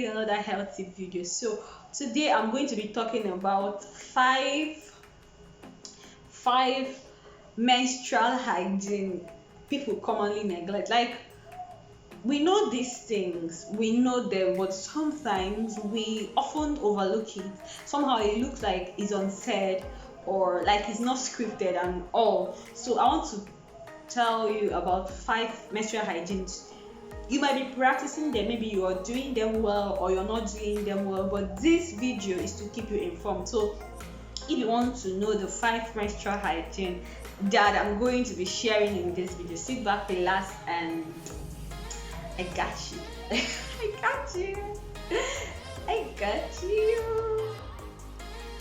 you another health tip video. So today I'm going to be talking about five menstrual hygiene people commonly neglect. Like, we know these things, we know them, but sometimes we often overlook it. Somehow it looks like it's unsaid or like it's not scripted and all. So I want to tell you about five menstrual hygienes. You might be practicing them, maybe you are doing them well or you're not doing them well, but this video is to keep you informed. So if you want to know the five menstrual hygiene that I'm going to be sharing in this video, sit back, relax, and I got you. I got you. I got you.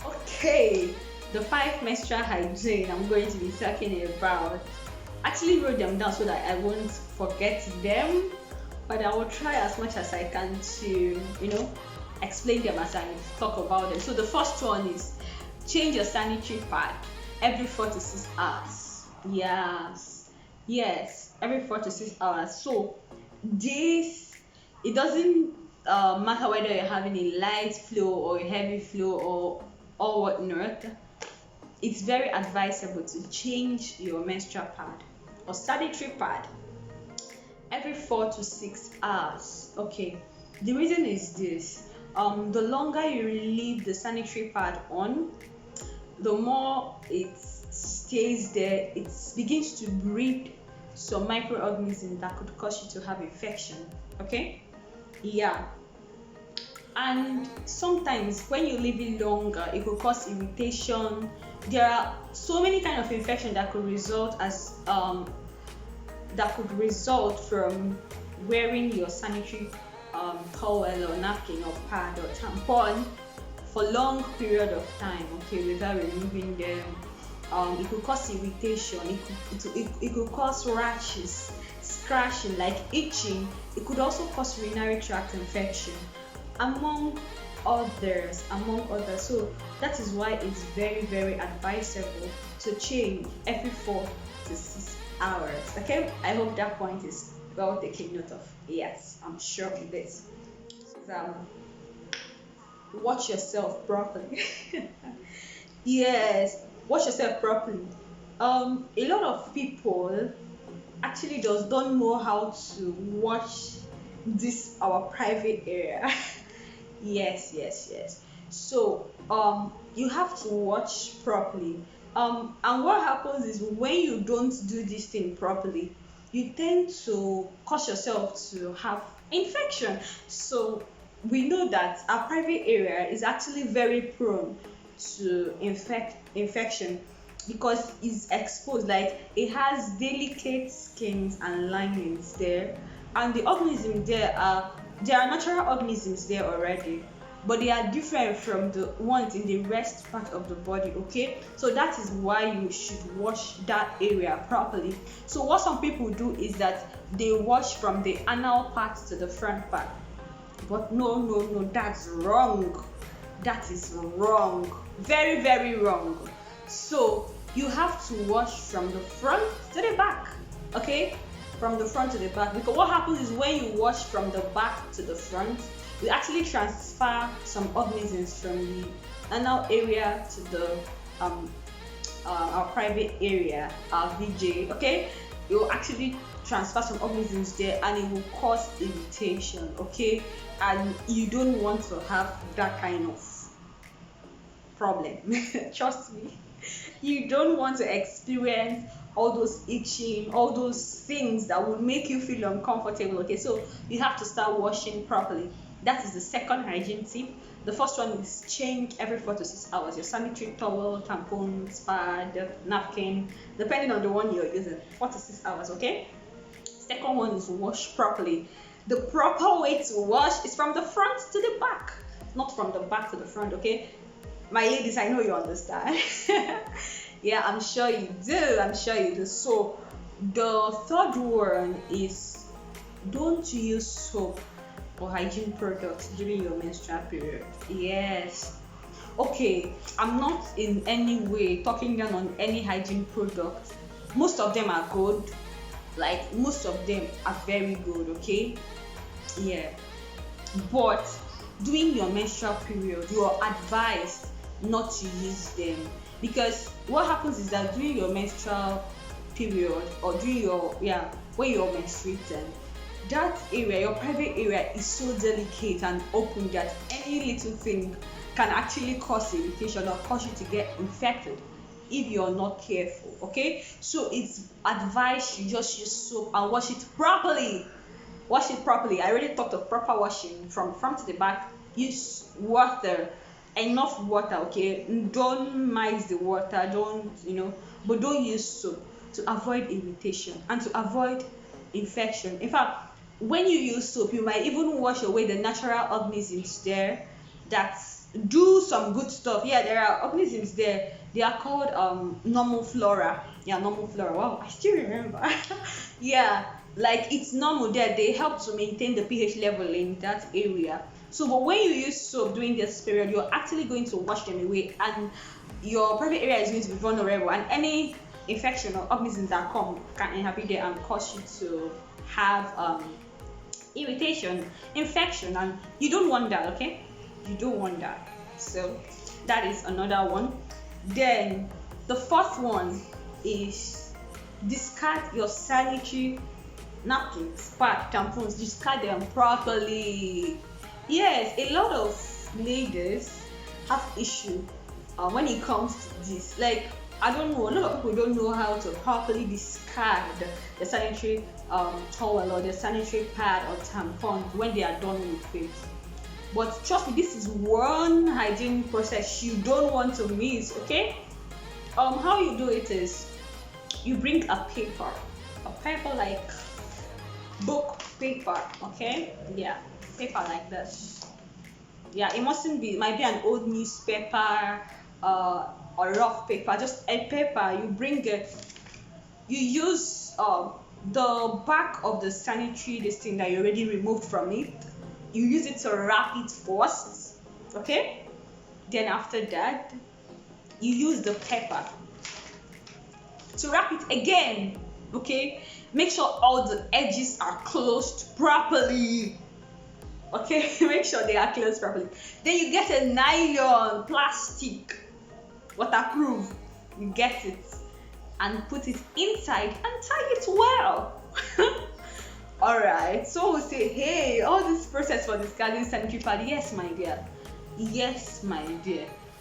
Okay, the five menstrual hygiene I'm going to be talking about. I actually wrote them down so that I won't forget them, but I will try as much as I can to, explain them as I talk about them. So the first one is change your sanitary pad every 4 to 6 hours. Yes, every 4 to 6 hours. So this, it doesn't matter whether you're having a light flow or a heavy flow or whatnot. It's very advisable to change your menstrual pad or sanitary pad every 4 to 6 hours. Okay, the reason is this: the longer you leave the sanitary pad on, the more it stays there. It begins to breed some microorganisms that could cause you to have infection. Okay, and sometimes when you leave it longer, it could cause irritation. There are so many kind of infection that could result from wearing your sanitary towel or napkin or pad or tampon for long period of time, okay, without removing them. It could cause irritation, it could cause rashes, scratching, like itching. It could also cause urinary tract infection, among others. So that is why it's very, very advisable to change every 4 to 6 hours. Okay, I hope that point is well taken note of. Yes, I'm sure it is. Watch yourself properly. Yes, watch yourself properly. A lot of people actually don't know how to watch this our private area. Yes. So you have to watch properly. And what happens is, when you don't do this thing properly, you tend to cause yourself to have infection. So we know that our private area is actually very prone to infection because it's exposed. Like, it has delicate skins and linings there, and the organisms there are natural organisms there already, but they are different from the ones in the rest part of the body. Okay, so that is why you should wash that area properly. So what some people do is that they wash from the anal part to the front part, but no, that's wrong. That is wrong, very, very wrong. So you have to wash from the front to the back. Okay, from the front to the back, because what happens is, when you wash from the back to the front, you actually transfer some organisms from the anal area to the our private area, our VJ. Okay, you will actually transfer some organisms there, and it will cause irritation. Okay, and you don't want to have that kind of problem. Trust me, you don't want to experience all those itching, all those things that will make you feel uncomfortable. Okay, so you have to start washing properly. That is the second hygiene tip. The first one is change every 4 to 6 hours your sanitary towel, tampons, pad, napkin, depending on the one you're using. 4 to 6 hours. Okay, second one is wash properly. The proper way to wash is from the front to the back, not from the back to the front. Okay, my ladies, I know you understand. Yeah, I'm sure you do. So the third one is, don't use soap or hygiene products during your menstrual period. Yes, okay, I'm not in any way talking down on any hygiene product. Most of them are good, most of them are very good. Okay, yeah, but during your menstrual period, you are advised not to use them, because what happens is that during your menstrual period, or during your, when you're menstruating, that area, your private area, is so delicate and open that any little thing can actually cause irritation or cause you to get infected if you're not careful. Okay, so it's advised you just use soap and wash it properly. Wash it properly. I already talked of proper washing from front to the back. Use water, enough water. Okay, don't mix the water, don't, but don't use soap, to avoid irritation and to avoid infection. In fact, when you use soap, you might even wash away the natural organisms there that do some good stuff. Yeah, there are organisms there. They are called normal flora. Yeah, normal flora. Wow, I still remember. Yeah, like it's normal there. They help to maintain the pH level in that area. So, but when you use soap during this period, you're actually going to wash them away, and your private area is going to be vulnerable, and any infection or organisms that come can inhabit there and cause you to have irritation, infection, and you don't want that. Okay, you don't want that. So that is another one. Then the fourth one is discard your sanitary napkins, pad, tampons. Discard them properly. Yes, a lot of ladies have issue when it comes to this. Like, I don't know, a lot of people don't know how to properly discard the sanitary towel or the sanitary pad or tampon when they are done with it. But trust me, this is one hygiene process you don't want to miss. Okay, how you do it is you bring a paper like book paper. Okay, yeah, paper like this. Yeah, it mustn't be, it might be an old newspaper or rough paper, just a paper. You bring it, you use the back of the sanitary, this thing that you already removed from it, you use it to wrap it first. Okay, then after that you use the paper to wrap it again. Okay, make sure all the edges are closed properly. Okay, make sure they are closed properly. Then you get a nylon, plastic, waterproof. You get it and put it inside and tie it well. Alright, so we'll say, hey, all this process for discarding sanitary pad, yes my dear,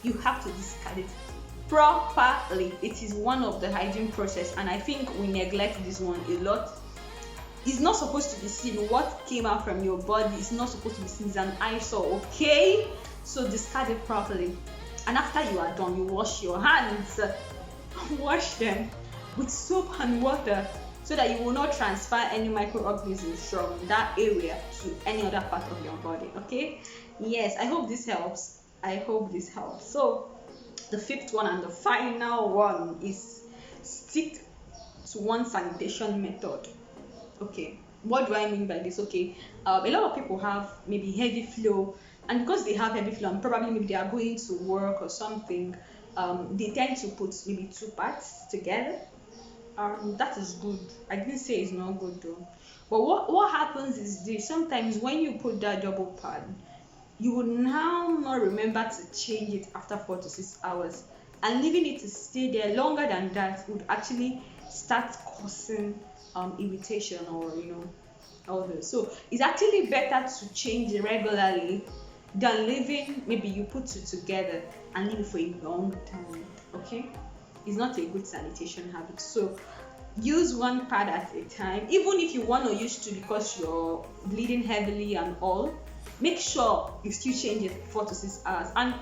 you have to discard it properly. It is one of the hygiene process, and I think we neglect this one a lot. It's not supposed to be seen. What came out from your body is not supposed to be seen. It's an eyesore. Okay, so discard it properly, and after you are done, you wash your hands. Wash them with soap and water, so that you will not transfer any microorganisms from that area to any other part of your body. Okay, yes, I hope this helps. So the fifth one and the final one is stick to one sanitation method. Okay, what do I mean by this? Okay, a lot of people have maybe heavy flow, and because they have heavy flow and probably maybe they are going to work or something, they tend to put maybe two pads together. That is good. I didn't say it's not good though. But what happens is this: sometimes when you put that double pad, you will now not remember to change it after 4 to 6 hours, and leaving it to stay there longer than that would actually start causing irritation, or all this. So it's actually better to change it regularly than leaving, maybe you put it together and leave it for a long time. Okay, it's not a good sanitation habit. So use one pad at a time. Even if you want to use two because you're bleeding heavily and all, make sure you still change it 4 to 6 hours. And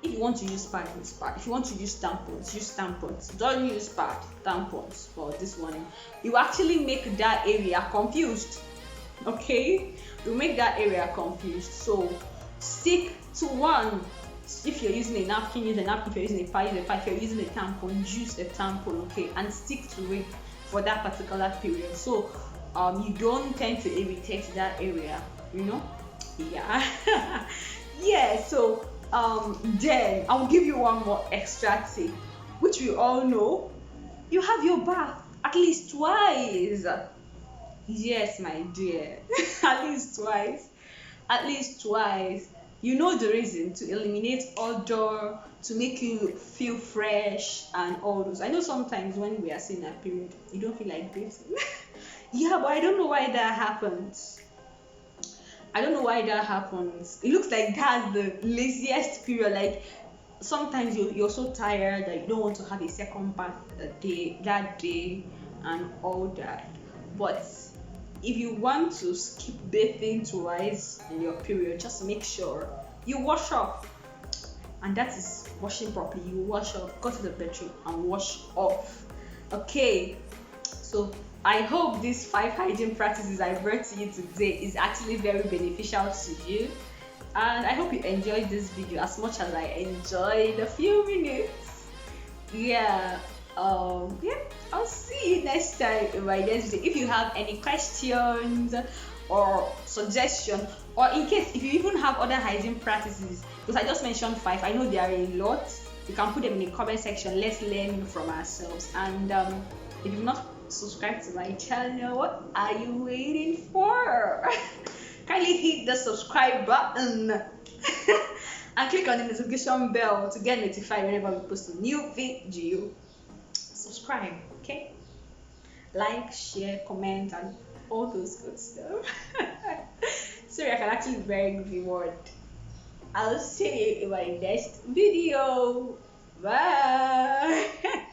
if you want to use pad, use pad. If you want to use tampons, use tampons. Don't use pad, tampons for this one. You actually make that area confused. Okay, you make that area confused. So stick to one. If you're using a napkin, use a napkin. If you're using a pad, use a pad. If you're using a tampon, use a tampon. Okay, and stick to it for that particular period. So you don't tend to irritate that area. Yeah. Yeah. So then I'll give you one more extra tip, which we all know. You have your bath at least twice. Yes, my dear. At least twice. at least twice. You know the reason, to eliminate odor, to make you feel fresh and all those. I know sometimes when we are seeing a period, you don't feel like bathing. Yeah, but I don't know why that happens. I don't know why that happens. It looks like that's the laziest period. Like sometimes you're so tired that you don't want to have a second bath that day and all that. But if you want to skip bathing twice in your period, just make sure you wash off. And that is washing properly. You wash off, go to the bedroom and wash off. Okay, so I hope these 5 hygiene practices I brought to you today is actually very beneficial to you. And I hope you enjoyed this video as much as I enjoyed the few minutes. Yeah. Yeah, I'll see you next time in my next video. If you have any questions or suggestion, or in case if you even have other hygiene practices, because I just mentioned 5, I know there are a lot. You can put them in the comment section. Let's learn from ourselves. And if you've not subscribed to my channel, what are you waiting for? Kindly hit the subscribe button and click on the notification bell to get notified whenever we post a new video. Subscribe, okay? Like, share, comment, and all those good stuff. Sorry, I can actually be very good word. I'll see you in my next video. Bye.